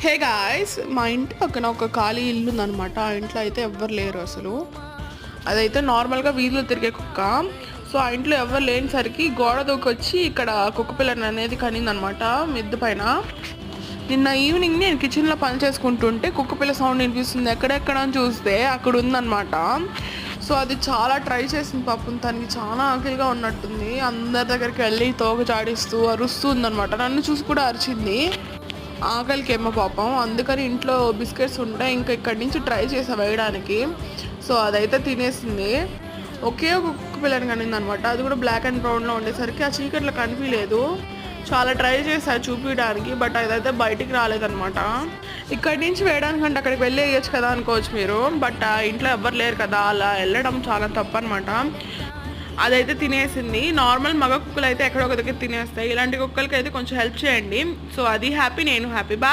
Hey guys, మా ఇంటి పక్కన ఒక ఖాళీ ఇల్లు ఉందనమాట. ఆ ఇంట్లో అయితే ఎవ్వరు లేరు అసలు. అదైతే నార్మల్గా వీధిలో తిరిగే కుక్క. సో ఆ ఇంట్లో ఎవరు లేనిసరికి గోడ దూకొచ్చి ఇక్కడ కుక్క పిల్లని అనేది కనిందనమాట మిద్దె పైన. నిన్న ఈవినింగ్ నేను కిచెన్లో పని చేసుకుంటుంటే కుక్క పిల్ల సౌండ్ వినిపిస్తుంది ఎక్కడెక్కడ అని చూస్తే అక్కడ ఉందన్నమాట. సో అది చాలా ట్రై చేసింది పాపం, తనకి చాలా ఆకలిగా ఉన్నట్టుంది. అందరి దగ్గరికి వెళ్ళి తోక చాడిస్తూ అరుస్తూ ఉందన్నమాట. నన్ను చూసి కూడా అరిచింది, ఆకలికి ఏమో పాపం. అందుకని ఇంట్లో బిస్కెట్స్ ఉంటే ఇంకా ఇక్కడి నుంచి ట్రై చేసా వేయడానికి. సో అదైతే తినేసింది. ఒకే ఒక కుక్క పిల్లని కనింది అనమాట. అది కూడా బ్లాక్ అండ్ బ్రౌన్లో ఉండేసరికి ఆ చీకట్లో కనిపించలేదు. చాలా ట్రై చేశా చూపించడానికి, బట్ అదైతే బయటికి రాలేదనమాట. ఇక్కడి నుంచి వేయడానికంటే అక్కడికి వెళ్ళి వేయచ్చు కదా అనుకోవచ్చు మీరు, బట్ ఆ ఇంట్లో ఎవ్వరు లేరు కదా, అలా వెళ్ళడం చాలా తప్పు అనమాట. అదైతే తినేసింది. నార్మల్ మగ కుక్కలు అయితే ఎక్కడో ఒక దగ్గర తినేస్తాయి, ఇలాంటి కుక్కలకి అయితే కొంచెం హెల్ప్ చేయండి. సో అది హ్యాపీ, నేను హ్యాపీ. బాయ్.